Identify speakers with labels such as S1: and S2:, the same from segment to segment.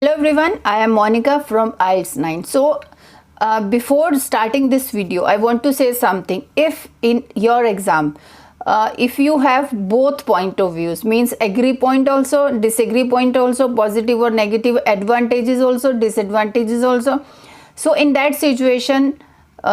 S1: Hello everyone, I am Monica from IELTS 9. So before starting this video, I want to say something. If in your exam, if you have both point of views, means agree point also, disagree point also, positive or negative, advantages also, disadvantages also. So in that situation,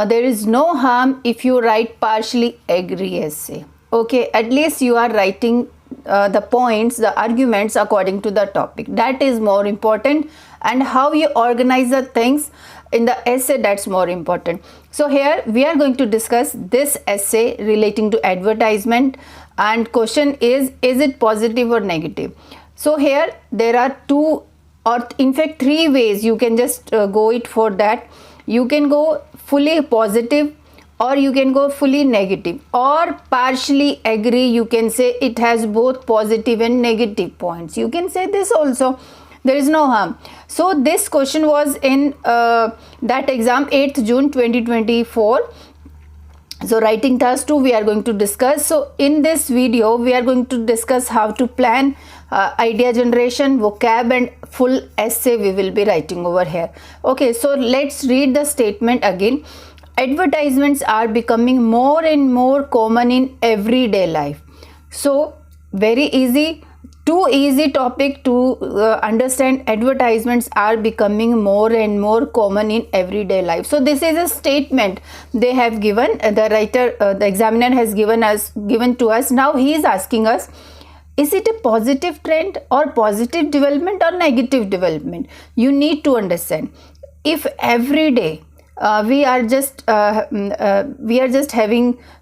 S1: there is no harm if you write partially agree essay. Okay, at least you are writing the points, the arguments according to the topic. That is more important, and how you organize the things in the essay, that's more important. So here we are going to discuss this essay relating to advertisement, and question is it positive or negative? So here there are two, or in fact three ways you can just go it for that. You can go fully positive, or you can go fully negative, or partially agree. You can say it has both positive and negative points. You can say this also. There is no harm. So this question was in that exam 8th June 2024. So writing task 2 we are going to discuss. So in this video we are going to discuss how to plan idea generation, vocab and full essay we will be writing over here. Okay, so let's read the statement again. Advertisements are becoming more and more common in everyday life. So very easy, too easy topic to understand. Advertisements are becoming more and more common in everyday life. So this is a statement they have given, the writer, the examiner has given to us. Now he is asking us, is it a positive trend or positive development or negative development? You need to understand. If every day we are just having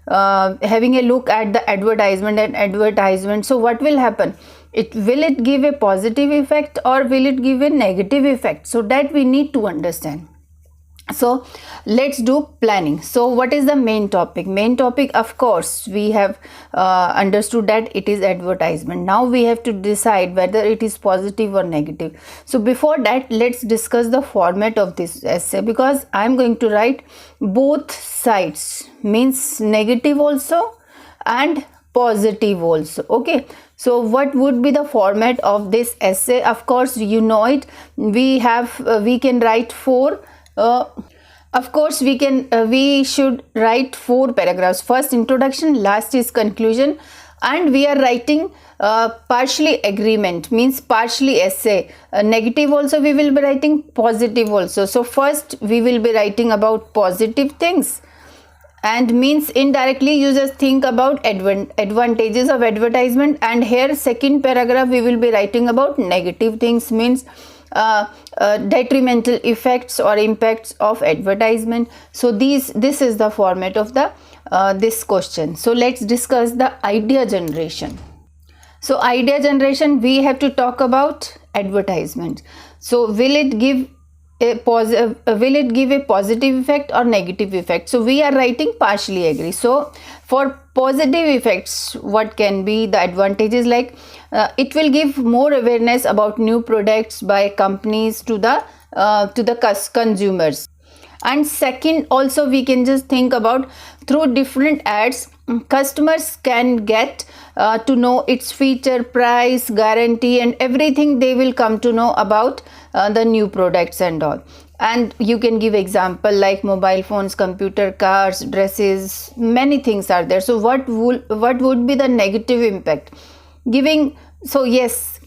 S1: a look at the advertisement, so what will happen? Will it give a positive effect or will it give a negative effect? So that we need to understand. So let's do planning. So what is the main topic? Main topic, of course, we have understood that it is advertisement. Now we have to decide whether it is positive or negative. So before that, let's discuss the format of this essay, because I am going to write both sides, means negative also and positive also. Okay, so what would be the format of this essay? Of course, you know it. We can write four. Of course, we should write 4 paragraphs. First introduction, last is conclusion, and we are writing partially agreement, means partially essay. Negative also we will be writing, positive also. So first we will be writing about positive things, and means indirectly you just think about advantages of advertisement, and here second paragraph we will be writing about negative things, means detrimental effects or impacts of advertisement. So this is the format of the this question. So let's discuss the idea generation. So idea generation, we have to talk about advertisement. So will it give a positive effect or negative effect? So we are writing partially agree. So for positive effects, what can be the advantages? Like it will give more awareness about new products by companies to the consumers. And second, also we can just think about, through different ads, customers can get to know its feature, price, guarantee and everything. They will come to know about the new products and all. And you can give example like mobile phones, computer, cars, dresses, many things are there. So what would be the negative impact? So yes,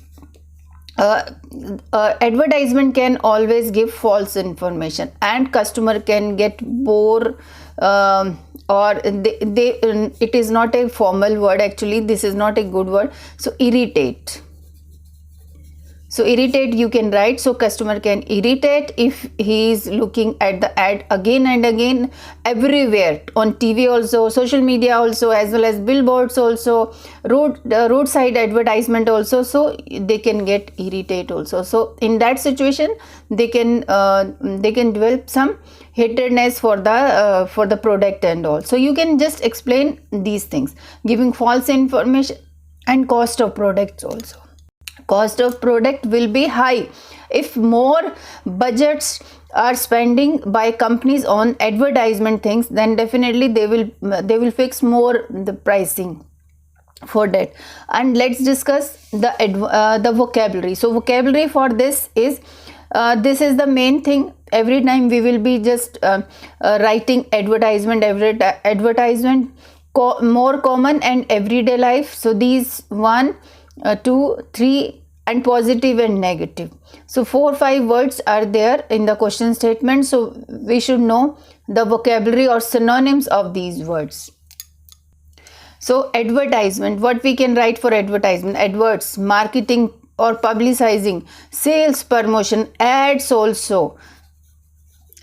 S1: advertisement can always give false information, and customer can get bored, or it is not a formal word, actually this is not a good word. So irritate. So irritate you can write. So customer can irritate if he is looking at the ad again and again, everywhere, on TV also, social media also, as well as billboards also, roadside advertisement also. So they can get irritate also. So in that situation they can develop some hatredness for the product and all. So you can just explain these things, giving false information, and cost of products also. Cost of product will be high. If more budgets are spending by companies on advertisement things, then definitely they will fix more the pricing. for that. And let's discuss the vocabulary. So vocabulary for this is the main thing. Every time we will be just writing advertisement, more common and everyday life. So these 1, 2, 3 and positive and negative. So 4, 5 words are there in the question statement. So we should know the vocabulary or synonyms of these words. So advertisement, what we can write for advertisement? Adverts, marketing or publicizing, sales, promotion, ads also.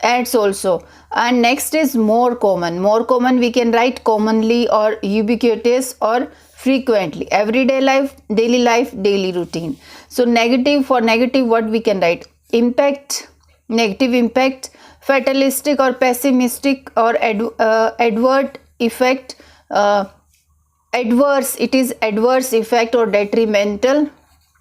S1: And next is more common. More common we can write commonly or ubiquitous or frequently. Everyday life, daily routine. So negative, for negative what we can write? Impact, negative impact, fatalistic or pessimistic or adverse effect. Adverse, it is adverse effect or detrimental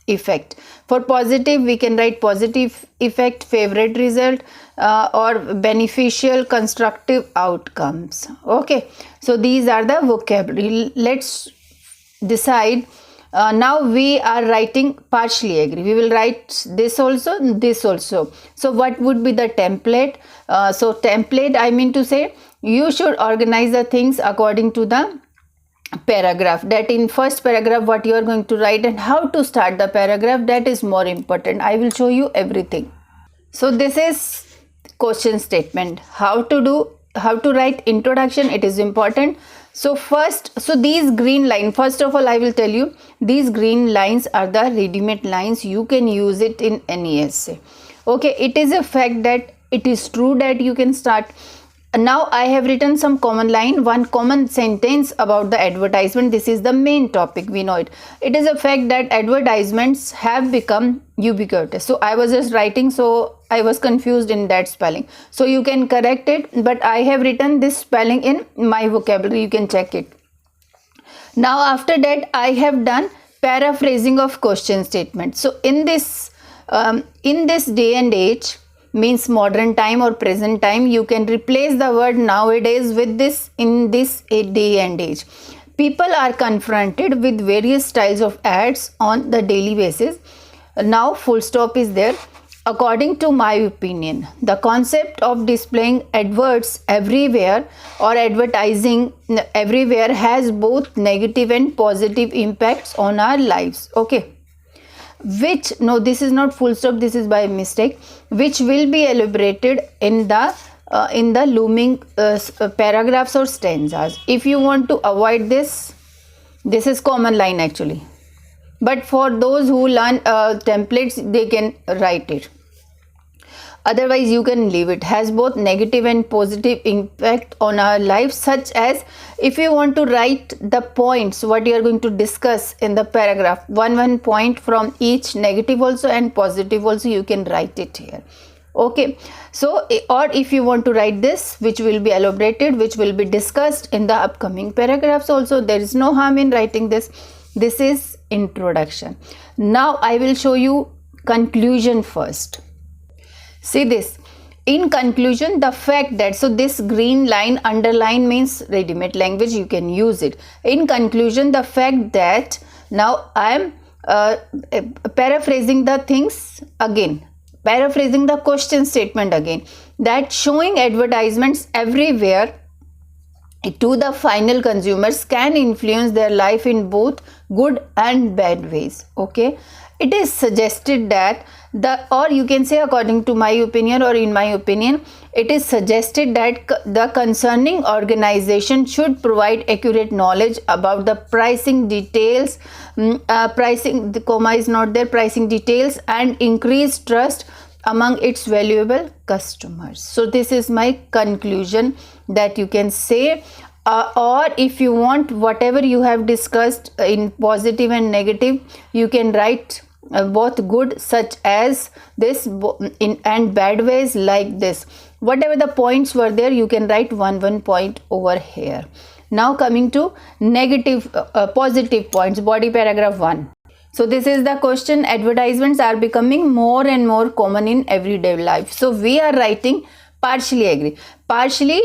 S1: effect. For positive we can write positive effect, favorite result, or beneficial constructive outcomes. Okay, so these are the vocabulary. Let's decide. Now we are writing partially agree. We will write this also, this also. So what would be the template? So template, I mean to say, you should organize the things according to the paragraph. That in first paragraph what you are going to write and how to start the paragraph, that is more important. I will show you everything. So this is question statement. How to write introduction, it is important. So first, so these green line, first of all I will tell you, these green lines are the ready-made lines. You can use it in any essay. Okay, it is a fact that it is true that you can start. Now I have written some common line, one common sentence about the advertisement. This is the main topic, we know it. It is a fact that advertisements have become ubiquitous. So I was just writing, so I was confused in that spelling. So you can correct it, but I have written this spelling in my vocabulary, you can check it. Now after that I have done paraphrasing of question statement. So in this day and age, means modern time or present time, you can replace the word nowadays with this in this day and age. People are confronted with various styles of ads on the daily basis. Now full stop is there. According to my opinion, the concept of displaying adverts everywhere or advertising everywhere has both negative and positive impacts on our lives. Okay, which, no, this is not full stop, this is by mistake, which will be elaborated in the looming paragraphs or stanzas. If you want to avoid this is common line actually, but for those who learn templates, they can write it. Otherwise you can leave it. Has both negative and positive impact on our lives, such as if you want to write the points what you are going to discuss in the paragraph, one point from each, negative also and positive also, you can write it here. Okay, so or if you want to write this, which will be elaborated, which will be discussed in the upcoming paragraphs also, there is no harm in writing this. This is introduction. Now I will show you conclusion first. See this, in conclusion, the fact that, so this green line underline means ready-made language, you can use it. In conclusion, the fact that, now I am paraphrasing the things again, paraphrasing the question statement again, that showing advertisements everywhere to the final consumers can influence their life in both good and bad ways. Okay, it is suggested that or you can say according to my opinion or in my opinion, it is suggested that the concerning organization should provide accurate knowledge about the pricing details, pricing, the comma is not there, pricing details, and increase trust among its valuable customers. So this is my conclusion that you can say, or if you want whatever you have discussed in positive and negative, you can write both good such as this in and bad ways like this. Whatever the points were there, you can write one point over here. Now coming to negative positive points, body paragraph 1. So this is the question, advertisements are becoming more and more common in everyday life. So we are writing Partially agree. Partially,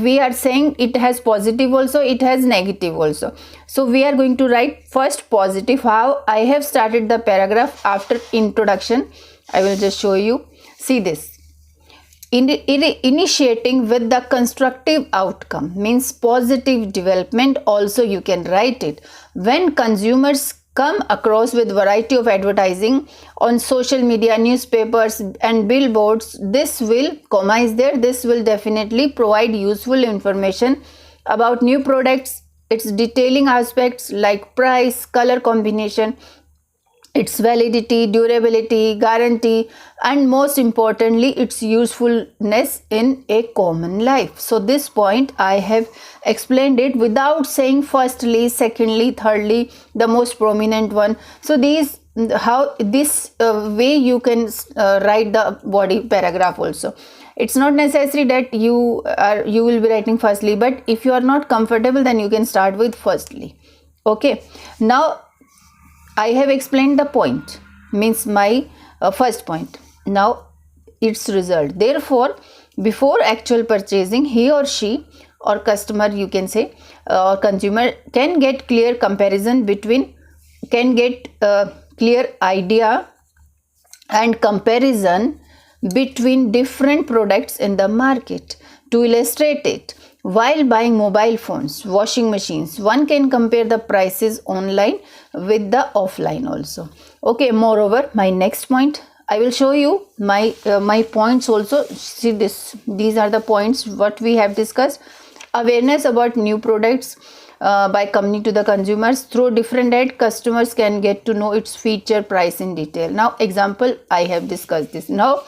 S1: we are saying it has positive also, it has negative also. So we are going to write first positive. How I have started the paragraph after introduction. I will just show you. See this. Initiating with the constructive outcome means positive development. Also you can write it. When consumers come across with variety of advertising on social media, newspapers and billboards, this will, comma is there, this will definitely provide useful information about new products, its detailing aspects like price, color combination, its validity, durability, guarantee, and most importantly its usefulness in a common life. So this point I have explained it without saying firstly, secondly, thirdly, the most prominent one. So these, how this way you can write the body paragraph also. It's not necessary that you will be writing firstly, but if you are not comfortable, then you can start with firstly. Okay, now I have explained the point, means my first point. Now its result. Therefore, before actual purchasing, he or she or customer, you can say, or consumer can get clear comparison between, can get clear idea and comparison between different products in the market. To illustrate it, while buying mobile phones, washing machines, one can compare the prices online with the offline also. Okay, moreover, my next point, I will show you my points also. See this, these are the points what we have discussed. Awareness about new products by company to the consumers. Through different ad, customers can get to know its feature, price in detail. Now example, I have discussed this. Now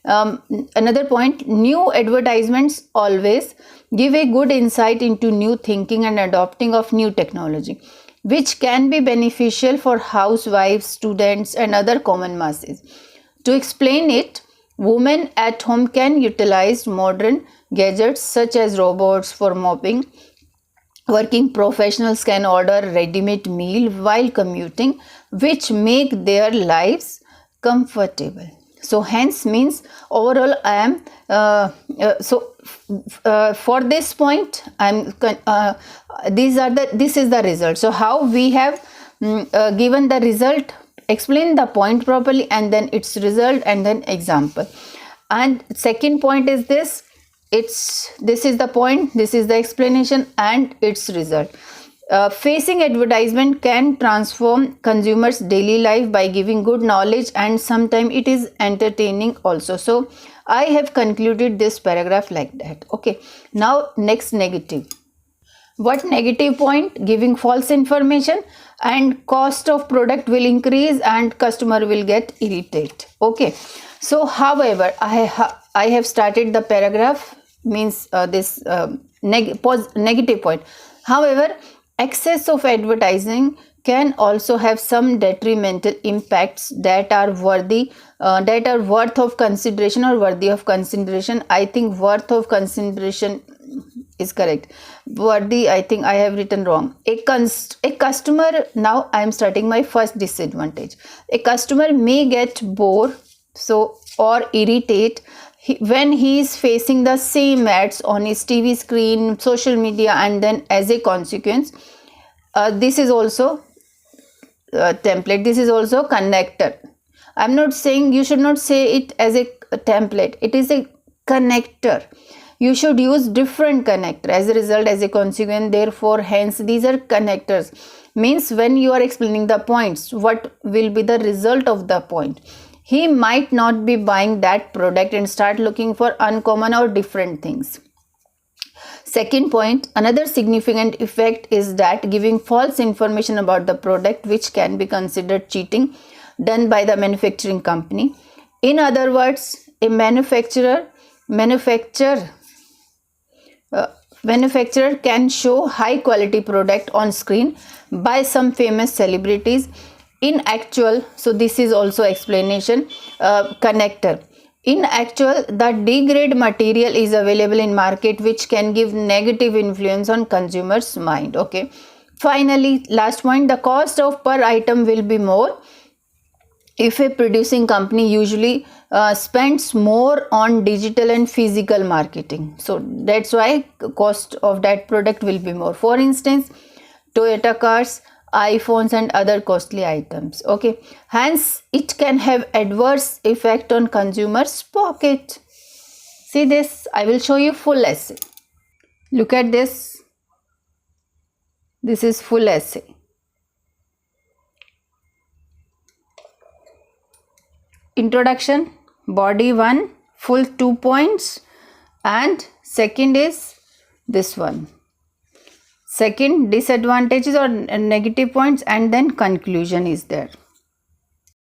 S1: another point, new advertisements always give a good insight into new thinking and adopting of new technology, which can be beneficial for housewives, students and other common masses. To explain it, women at home can utilize modern gadgets such as robots for mopping. Working professionals can order ready-made meal while commuting, which make their lives comfortable. So hence means overall I am for this point I am this is the result. So how we have given the result, explain the point properly and then its result and then example. And second point is this, this is the point, this is the explanation and its result. Facing advertisement can transform consumers' daily life by giving good knowledge and sometimes it is entertaining also. So I have concluded this paragraph like that. Okay, now next, negative. What negative point? Giving false information and cost of product will increase and customer will get irritated. Okay, so however I have started the paragraph, means this negative point. However, excess of advertising can also have some detrimental impacts that are worth of consideration or worthy of consideration. I think worth of consideration is correct. Worthy, I think I have written wrong. A customer, now I am starting my first disadvantage. A customer may get bored or irritate when he is facing the same ads on his TV screen, social media, and then as a consequence, this is also template, this is also connector. I'm not saying, you should not say it as a template, it is a connector. You should use different connector as a result, as a consequence, therefore, hence these are connectors. Means when you are explaining the points, what will be the result of the point? He might not be buying that product and start looking for uncommon or different things. Second point, another significant effect is that giving false information about the product, which can be considered cheating done by the manufacturing company. In other words, a manufacturer can show high quality product on screen by some famous celebrities. In actual, so this is also explanation, connector. In actual, the degrade material is available in market which can give negative influence on consumers' mind. Okay. Finally, last point, the cost of per item will be more if a producing company usually spends more on digital and physical marketing, so that's why cost of that product will be more. For instance, Toyota cars, iPhones and other costly items. Okay, hence it can have adverse effect on consumers' pocket. See this, I will show you full essay. Look at this. This is full essay. Introduction, body 1, full 2 points, and second is this one. Second, disadvantages or negative points, and then conclusion is there.